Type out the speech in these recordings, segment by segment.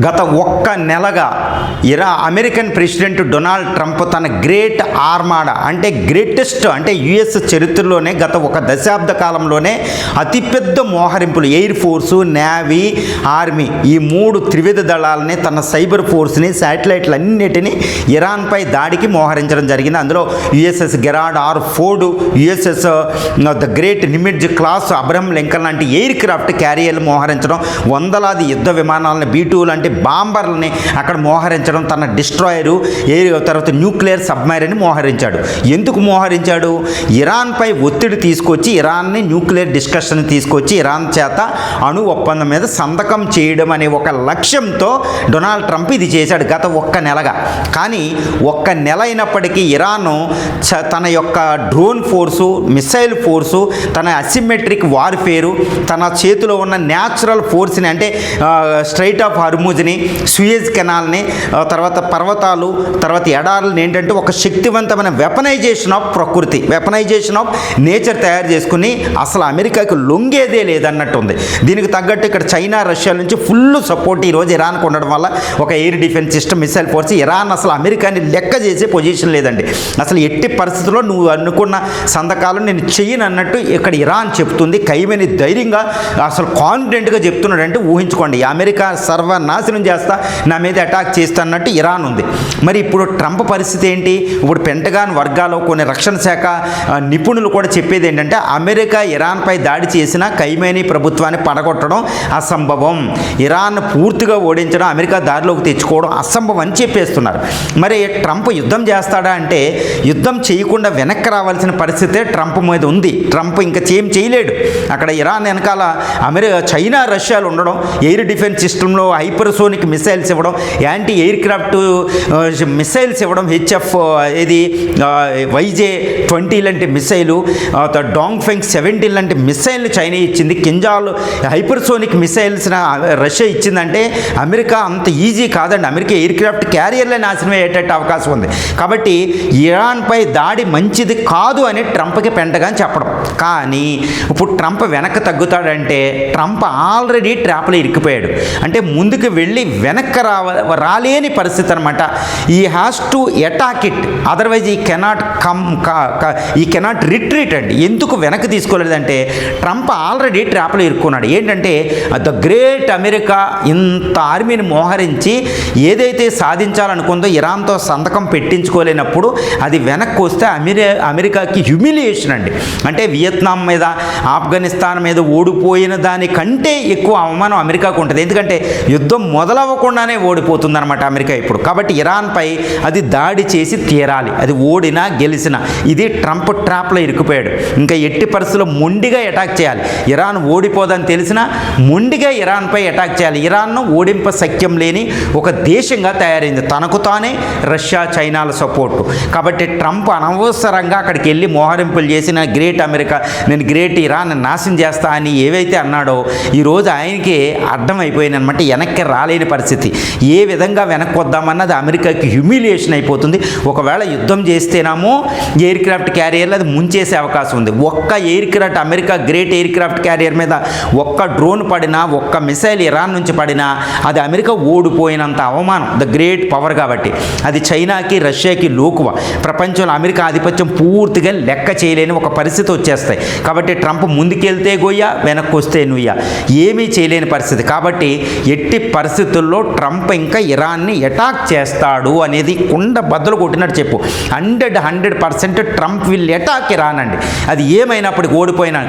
గత ఒక్క నెలగా American president Donald Trump తన గ్రేట్ ఆర్మాడా అంటే గ్రేటెస్ట్ అంటే యుఎస్ చరిత్రలోనే గత ఒక దశాబ్ద కాలంలోనే అతిపెద్ద మోహరింపులు ఎయిర్ ఫోర్సు, నేవీ, ఆర్మీ ఈ మూడు త్రివిధ దళాలని తన సైబర్ ఫోర్స్ని, శాటిలైట్లన్నిటినీ ఇరాన్పై దాడికి మోహరించడం జరిగింది. అందులో USS Gerald R Ford, USS the great Nimitz class Abraham Lincoln లాంటి ఎయిర్ క్రాఫ్ట్ క్యారియర్లు మోహరించడం, వందలాది యుద్ధ విమానాలను B-2 లాంటి బాంబర్లని అక్కడ మోహరించడం, తన డిస్ట్రాయరు తర్వాత న్యూక్లియర్ సబ్మైర్ని మోహరించాడు. ఎందుకు మోహరించాడు? ఇరాన్పై ఒత్తిడి తీసుకొచ్చి ఇరాన్ని న్యూక్లియర్ డిస్కషన్ తీసుకొచ్చి ఇరాన్ చేత అణు ఒప్పందం మీద సంతకం చేయడం అనే ఒక లక్ష్యంతో డొనాల్డ్ ట్రంప్ ఇది చేశాడు గత ఒక్క నెలగా. కానీ ఒక్క నెల అయినప్పటికీ ఇరాను తన యొక్క డ్రోన్ ఫోర్సు, మిసైల్ ఫోర్సు, తన అసిమెట్రిక్ వార్ఫేరు, తన చేతిలో ఉన్న న్యాచురల్ ఫోర్స్ని అంటే స్ట్రైట్ ఆఫ్ హార్మూజ్ని, సూయజ్ కెనాల్ని, తర్వాత పర్వతాలు, తర్వాత ఎడారులని ఏంటంటే ఒక శక్తివంతమైన వెపనైజేషన్ ఆఫ్ ప్రకృతి, వెపనైజేషన్ ఆఫ్ నేచర్ తయారు చేసుకుని అసలు అమెరికాకి లొంగేదే లేదన్నట్టుంది. దీనికి తగ్గట్టు ఇక్కడ చైనా, రష్యా నుంచి ఫుల్ సపోర్ట్ ఈరోజు ఇరాన్కు ఉండడం వల్ల ఒక air defence system, missile force, Iran అసలు అమెరికాని లెక్క చేసే పొజిషన్ లేదండి. అసలు ఎట్టి పరిస్థితుల్లో నువ్వు అనుకున్న సంతకాలు నేను చెయ్యను అన్నట్టు ఇక్కడ ఇరాన్ చెప్తుంది. ఖైమేని ధైర్యంగా అసలు కాన్ఫిడెంట్గా చెప్తున్నాడు. అంటే ఊహించుకోండి, అమెరికా సర్వనాశనం చేస్తా, నా మీద అటాక్ చేస్తా అన్నట్టు ఇరాన్ ఉంది. మరి ఇప్పుడు ట్రంప్ పరిస్థితి ఏంటి? ఇప్పుడు పెంటగాన్ వర్గాల్లో కొన్ని రక్షణ శాఖ నిపుణులు కూడా చెప్పేది ఏంటంటే అమెరికా ఇరాన్పై దాడి చేసిన ఖైమేని ప్రభుత్వాన్ని పడగొట్టడం అసంభవం, ఇరాన్ పూర్తిగా ఓడించడం, అమెరికా దారిలోకి తెచ్చుకోవడం అసంభవం అని చెప్పేస్తున్నారు. మరి ట్రంప్ యుద్ధం చేస్తాడా అంటే యుద్ధం చేయకుండా వెనక్కి రావాల్సిన పరిస్థితే ట్రంప్ మీద ఉంది. ట్రంప్ ఇంకా ఏం చేయలేడు. అక్కడ ఇరాన్ వెనకాల చైనా, రష్యాలు ఉండడం, ఎయిర్ డిఫెన్స్ సిస్టంలో హైపర్సోనిక్ మిసైల్స్ ఇవ్వడం, యాంటీ ఎయిర్ క్రాఫ్ట్ మిసైల్స్ ఇవ్వడం, HF YJ-20 లాంటి మిసైలు, డాంగ్ఫెంగ్ 70 లాంటి మిసైల్ని చైనా ఇచ్చింది. కింజాల్ హైపర్సోనిక్ మిసైల్స్ రష్యా ఇచ్చిందంటే అమెరికా అంత ఈజీ కాదండి. అమెరికా ఎయిర్ క్రాఫ్ట్ క్యారియర్లే నాశనం అయ్యేటట్టు అవకాశం ఉంది. కాబట్టి ఇరాన్పై దాడి మంచిది కాదు అని ట్రంప్కి పెంటగాన్ చెప్పడం. కానీ ఇప్పుడు ట్రంప్ వెనక్కి తగ్గుతాడంటే ట్రంప్ ఆల్రెడీ ట్రాప్లో ఇరికిపోయాడు. అంటే ముందుకు వెళ్ళి వెనక్కి రాలేని పరిస్థితి అనమాట. ఈ has to attack it, otherwise ఈ కెనాట్ రిట్రీట్ అండి. ఎందుకు వెనక్కి తీసుకోలేదంటే ట్రంప్ ఆల్రెడీ ట్రాప్లో ఇరుక్కున్నాడు. ఏంటంటే ద గ్రేట్ అమెరికా ఇంత ఆర్మీని మోహరించి ఏదైతే సాధించాలనుకుందో ఇరాన్తో సంతకం పెట్టించుకోలేనప్పుడు అది వెనక్కి వస్తే అమెరికాకి హ్యూమిలియేషన్ అండి. అంటే వియత్నాం మీద, ఆఫ్ఘనిస్తాన్ మీద ఓడిపోయిన దానికంటే ఎక్కువ అవమానం అమెరికాకు ఉంటుంది. ఎందుకంటే యుద్ధం మొదలవ్వకుండానే ఓడిపోతుందన్నమాట అమెరికా ఇప్పుడు. కాబట్టి ఇరాన్పై అది దాడి చేసి తీరాలి, అది ఓడినా గెలిచినా. ఇది ట్రంప్ ట్రాప్లో ఇరుక్కుపోయాడు. ఇంకా ఎట్టి పరిస్థితుల్లో మొండిగా అటాక్ చేయాలి. ఇరాన్ ఓడిపోదని తెలిసినా మొండిగా ఇరాన్పై అటాక్ చేయాలి. ఇరాన్ను ఓడింప శక్యం లేని ఒక దేశంగా తయారైంది, తనకు తానే రష్యా, చైనాల సపోర్టు. కాబట్టి ట్రంప్ అనవసరంగా అక్కడికి వెళ్ళి మోహరింపులు చేసిన గ్రేట్ అమెరికా, నేను గ్రేట్ ఇరాన్ నాశనం చేస్తా అని ఏవైతే అన్నాడో ఈరోజు ఆయనకి అర్థమైపోయింది అనమాట. వెనక్కి రాలేని పరిస్థితి. ఏ విధంగా వెనక్కి వద్దామన్నది అమెరికాకి హ్యూమిలియేషన్ అయిపోతుంది. ఒకవేళ యుద్ధం చేస్తేనేమో ఎయిర్ క్రాఫ్ట్ క్యారియర్లు అది ముంచేసే అవకాశం ఉంది. ఒక్క air craft, America great air craft carrier మీద ఒక్క డ్రోన్ పడినా, ఒక్క మిసైల్ ఇరాన్ నుంచి పడినా అది అమెరికా ఓడిపోయినంత అవమానం. ద గ్రేట్ పవర్ కాబట్టి అది చైనాకి, రష్యాకి లోకువ. ప్రపంచంలో అమెరికా ఆధిపత్యం పూర్తిగా లెక్క చేయలేని ఒక పరిస్థితి వచ్చేస్తాయి. కాబట్టి ట్రంప్ ముందుకెళ్తే గొయ్య, వెనక్కి వస్తే నుయ్య, ఏమీ చేయలేని పరిస్థితి. కాబట్టి ఎట్టి పరిస్థితుల్లో ట్రంప్ ఇంకా ఇరాన్ని అటాక్ చేస్తాడు అనేది కుండ బద్దలు కొట్టినట్టు చెప్పు. 100% ట్రంప్ విల్ అటాక్ ఇరాన్ అండి. అది ఏమైనప్పటికీ ఓడిపోయినా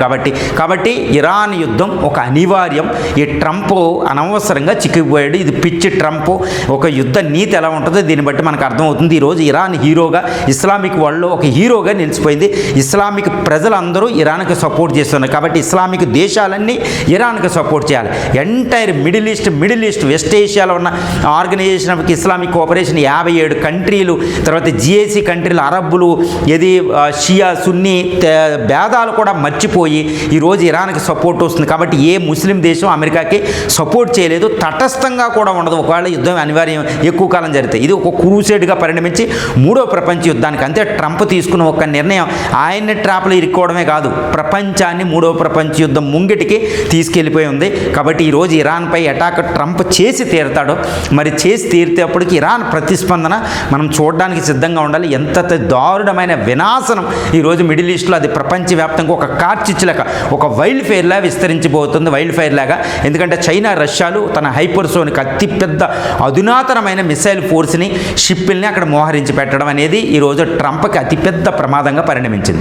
కాబట్టి ఇరాన్ యుద్ధం ఒక అనివార్యం. ఈ ట్రంప్ అనవసరంగా చిక్కిపోయాడు. ఇది పిచ్చి ట్రంప్. ఒక యుద్ధ నీతి ఎలా ఉంటుందో దీన్ని బట్టి మనకు అర్థమవుతుంది. ఈరోజు ఇరాన్ హీరోగా, ఇస్లామిక్ వరల్డ్లో ఒక హీరోగా నిలిచిపోయింది. ఇస్లామిక్ ప్రజలందరూ ఇరాన్కి సపోర్ట్ చేస్తున్నారు. కాబట్టి ఇస్లామిక్ దేశాలన్నీ ఇరాన్కి సపోర్ట్ చేయాలి. ఎంటైర్ మిడిల్ ఈస్ట్ వెస్ట్ ఏషియాలో ఉన్న ఆర్గనైజేషన్ ఆఫ్ ఇస్లామిక్ కోఆపరేషన్ 57 కంట్రీలు, తర్వాత GAC కంట్రీలు, అరబ్బులు, షియా, సున్నీ భేదాలు కూడా మర్చిపోయి ఈరోజు ఇరాన్కి సపోర్ట్ వస్తుంది. కాబట్టి ఏ ముస్లిం దేశం అమెరికాకి సపోర్ట్ చేయలేదు, తటస్థంగా కూడా ఉండదు. ఒకవేళ యుద్ధం అనివార్యం ఎక్కువ కాలం జరిగితే ఇది ఒక క్రూసేడ్గా పరిణమించి 3వ ప్రపంచ యుద్ధానికి. అంతే ట్రంప్ తీసుకున్న ఒక నిర్ణయం ఆయన్ని ట్రాప్లో ఇరుక్కోవడమే కాదు, ప్రపంచాన్ని 3వ ప్రపంచ యుద్ధం ముంగిటికి తీసుకెళ్ళిపోయి ఉంది. కాబట్టి ఈరోజు ఇరాన్పై అటాక్ ట్రంప్ చేసి తీరుతాడో. మరి చేసి తీరితేప్పటికి ఇరాన్ ప్రతిస్పందన మనం చూడడానికి సిద్ధంగా ఉండాలి. ఎంత దారుణమైన వినాశనం ఈరోజు మిడిల్ ఈస్ట్లో అది ప్రపంచవ్యాప్తంగా ఒక కార్చిచ్చులాగా, ఒక వైల్డ్ ఫైర్ లాగా విస్తరించిపోతుంది, వైల్డ్ ఫైర్ లాగా. ఎందుకంటే చైనా, రష్యాలు తన హైపర్సోనిక్ అతిపెద్ద అధునాతనమైన మిసైల్ ఫోర్స్ని, షిప్పుల్ని అక్కడ మోహరించి పెట్టడం అనేది ఈరోజు ట్రంప్కి అతిపెద్ద ప్రమాదంగా పరిణమించింది.